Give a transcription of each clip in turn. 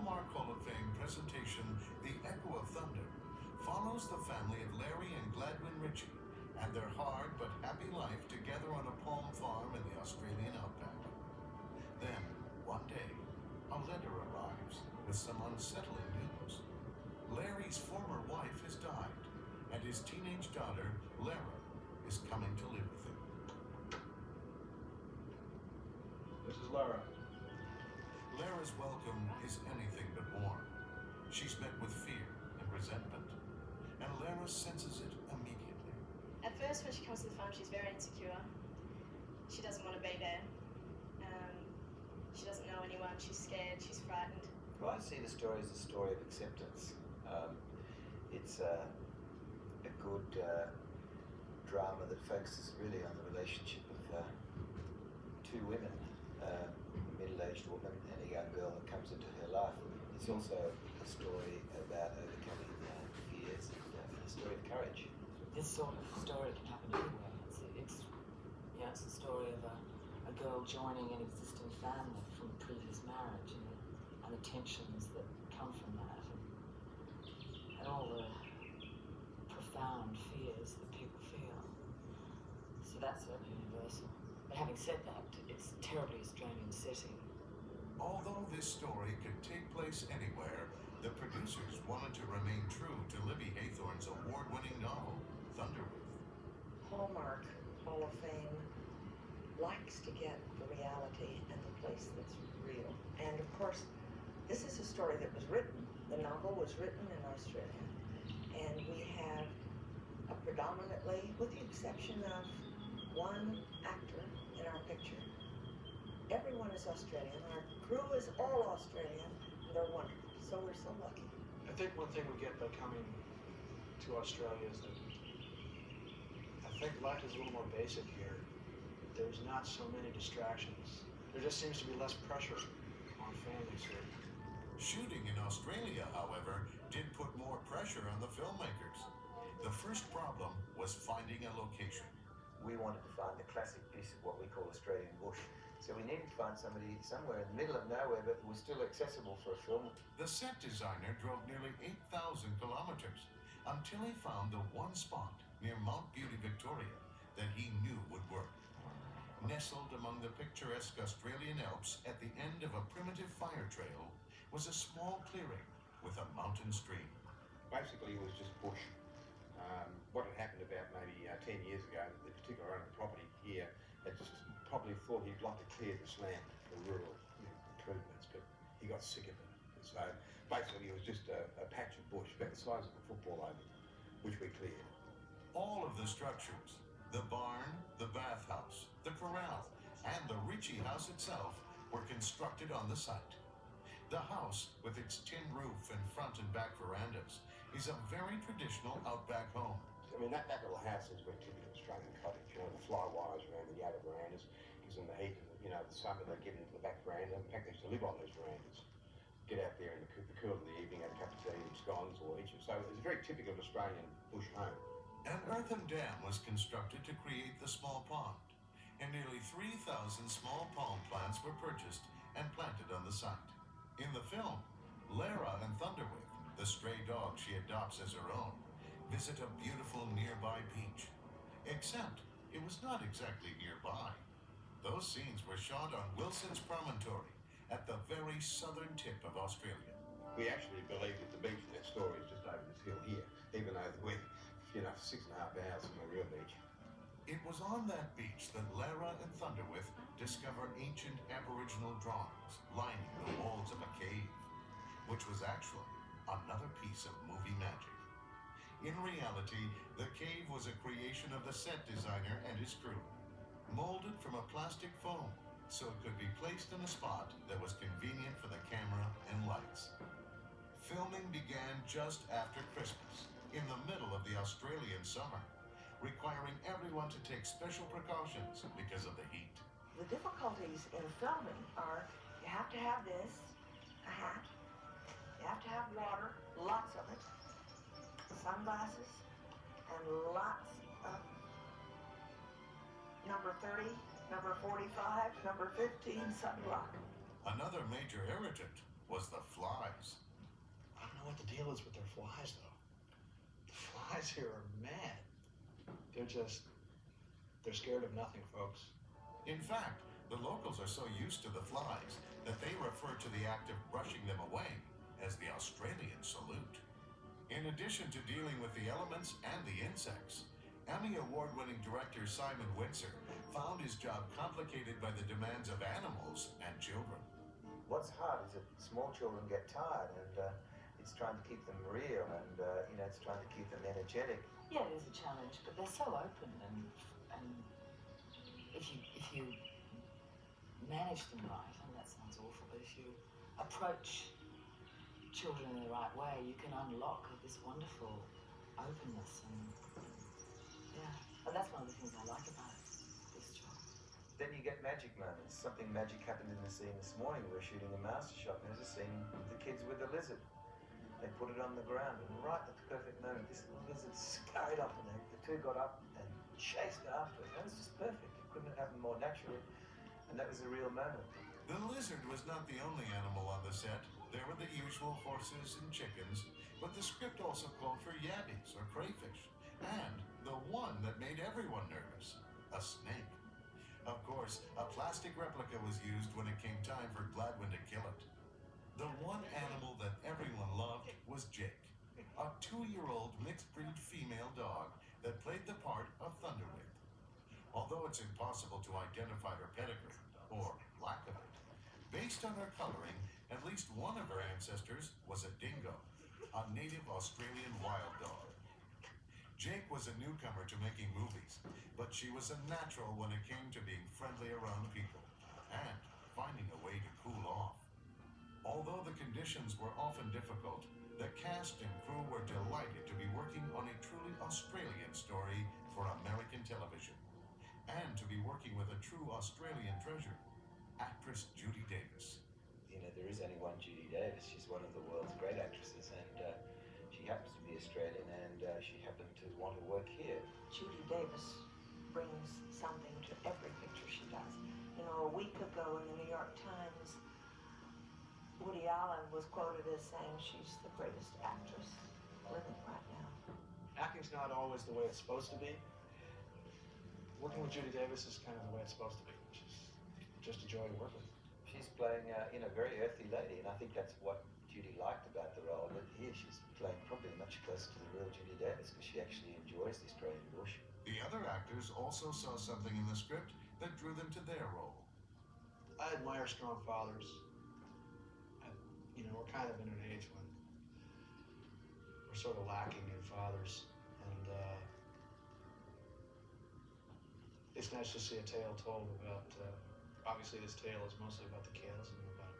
Hallmark Hall of Fame presentation, The Echo of Thunder, follows the family of Larry and Gladwin Ritchie and their hard but happy life together on a palm farm in the Australian outback. Then, one day, a letter arrives with some unsettling news. Larry's former wife has died, and his teenage daughter, Lara, is coming to live with him. This is Lara. Lara's welcome is anything but warm. She's met with fear and resentment, and Lara senses it immediately. At first, when she comes to the farm, she's very insecure. She doesn't want to be there. She doesn't know anyone. She's scared. She's frightened. Well, I see the story as a story of acceptance. It's a good drama that focuses really on the relationship of two women, a middle-aged woman and a young girl that comes into her life. It's also a story about overcoming fears and a story of courage. This sort of story can happen anywhere. It's a story of a girl joining an existing family from a previous marriage and the tensions that come from that and all the profound fears that people feel. So that's certainly universal. But having said that, it's a terribly Australian setting. Although this story could take place anywhere, the producers wanted to remain true to Libby Haythorne's award-winning novel, Thunderwolf. Hallmark Hall of Fame likes to get the reality and the place that's real. And of course, this is a story that was written. The novel was written in Australia. And we have a predominantly, with the exception of one actor in our picture, everyone is Australian. Our crew is all Australian, and they're wonderful. So we're so lucky. I think one thing we get by coming to Australia is that I think life is a little more basic here. There's not so many distractions. There just seems to be less pressure on families here. Shooting in Australia, however, did put more pressure on the filmmakers. The first problem was finding a location. We wanted to find the classic piece of what we call Australian bush. So we needed to find somebody somewhere in the middle of nowhere, but was still accessible for a film. The set designer drove nearly 8,000 kilometers until he found the one spot near Mount Beauty, Victoria, that he knew would work. Nestled among the picturesque Australian Alps at the end of a primitive fire trail was a small clearing with a mountain stream. Basically, it was just bush. What had happened about maybe 10 years ago, the particular owner of the property here had just probably thought he'd like to clear this land for rural improvements, but he got sick of it. And so basically, it was just a patch of bush about the size of a football oval, which we cleared. All of the structures, the barn, the bathhouse, the corral, and the Ritchie house itself were constructed on the site. The house, with its tin roof and front and back verandas, is a very traditional outback home. I mean, that little house is a very typical Australian cottage. You know, the fly wires around the outer verandas, gives them the heat, and, the summer they get into the back veranda. In fact, they used to live on those verandas. Get out there in the cool of the evening, have a cup of tea and scones or each. So it's a very typical Australian bush home. An earthen dam was constructed to create the small pond, and nearly 3,000 small palm plants were purchased and planted on the site. In the film, Lara and Thunderwolf, the stray dog she adopts as her own, visit a beautiful nearby beach. Except it was not exactly nearby. Those scenes were shot on Wilson's Promontory at the very southern tip of Australia. We actually believe that the beach in that story is just over this hill here, even though we're 6.5 hours from the real beach. It was on that beach that Lara and Thunderwolf discover ancient Aboriginal drawings lining the walls of a cave, which was actually another piece of movie magic. In reality, the cave was a creation of the set designer and his crew, molded from a plastic foam so it could be placed in a spot that was convenient for the camera and lights. Filming began just after Christmas, in the middle of the Australian summer, requiring everyone to take special precautions because of the heat. The difficulties in filming are you have to have this, a hat, you have to have water, lots of it, sunglasses, and lots of number 30, number 45, number 15 sunblock. Another major irritant was the flies. I don't know what the deal is with their flies, though. The flies here are mad. They're scared of nothing, folks. In fact, the locals are so used to the flies that they refer to the act of brushing them away as the Australian salute. In addition to dealing with the elements and the insects, Emmy Award-winning director Simon Windsor found his job complicated by the demands of animals and children. What's hard is that small children get tired, and it's trying to keep them real, and it's trying to keep them energetic. Yeah, it is a challenge, but they're so open, and if you manage them right, and that sounds awful, but if you approach children in the right way, you can unlock this wonderful openness, and that's one of the things I like about this job. Then you get magic moments. Something magic happened in the scene this morning. We were shooting a master shot, and there's a scene with the kids with the lizard. They put it on the ground, and right at the perfect moment, this little lizard scurried up, and the two got up and chased after it. That was just perfect. It couldn't have happened more naturally, and that was a real moment. The lizard was not the only animal on the set. There were the usual horses and chickens, but the script also called for yabbies or crayfish, and the one that made everyone nervous, a snake. Of course, a plastic replica was used when it came time for Gladwin to kill it. The one animal that everyone loved was Jake, a 2-year-old mixed-breed female dog that played the part of Thunderwith. Although it's impossible to identify her pedigree, or lack of it, based on her coloring, at least one of her ancestors was a dingo, a native Australian wild dog. Jake was a newcomer to making movies, but she was a natural when it came to being friendly around people and finding a way to cool off. Although the conditions were often difficult, the cast and crew were delighted to be working on a truly Australian story for American television, and to be working with a true Australian treasure, actress Judy Davis. There is only one Judy Davis. She's one of the world's great actresses, and she happens to be Australian, and she happened to want to work here. Judy Davis brings something to every picture she does. A week ago in the New York Times, Woody Allen was quoted as saying she's the greatest actress living right now. Acting's not always the way it's supposed to be. Working with Judy Davis is kind of the way it's supposed to be, which is just a joy to work with. She's playing a very earthy lady, and I think that's what Judy liked about the role. But here she's playing probably much closer to the real Judy Davis, because she actually enjoys the Australian bush. The other actors also saw something in the script that drew them to their role. I admire strong fathers. We're kind of in an age when we're sort of lacking in fathers, and it's nice to see a tale told about, obviously this tale is mostly about the kids and about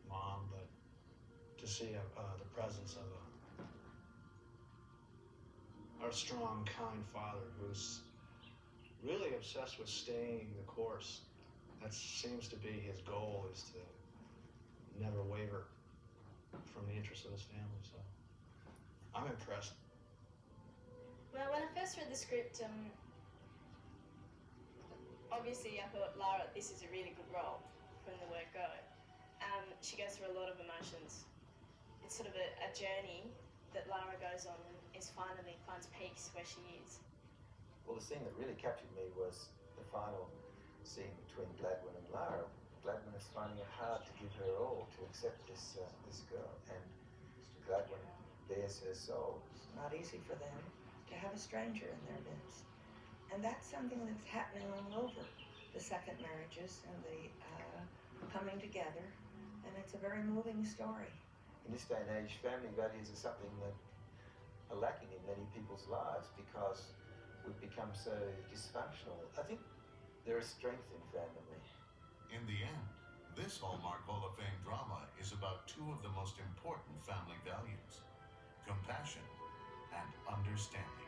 mom, but to see the presence of a strong, kind father who's really obsessed with staying the course. That seems to be his goal, is to never waver from the interests of his family, so I'm impressed. Well, when I first read the script, obviously I thought, Lara, this is a really good role from the word go. She goes through a lot of emotions. It's sort of a journey that Lara goes on and finally finds peace where she is. Well, the scene that really captured me was the final scene between Gladwin and Lara. Gladwin is finding it hard to give her all, to accept this girl, and Gladwin bears her soul. It's not easy for them to have a stranger in their midst. And that's something that's happening all over the second marriages and the coming together, and it's a very moving story. In this day and age, family values are something that are lacking in many people's lives because we've become so dysfunctional. I think there is strength in family. In the end, this Hallmark Hall of Fame drama is about two of the most important family values: compassion and understanding.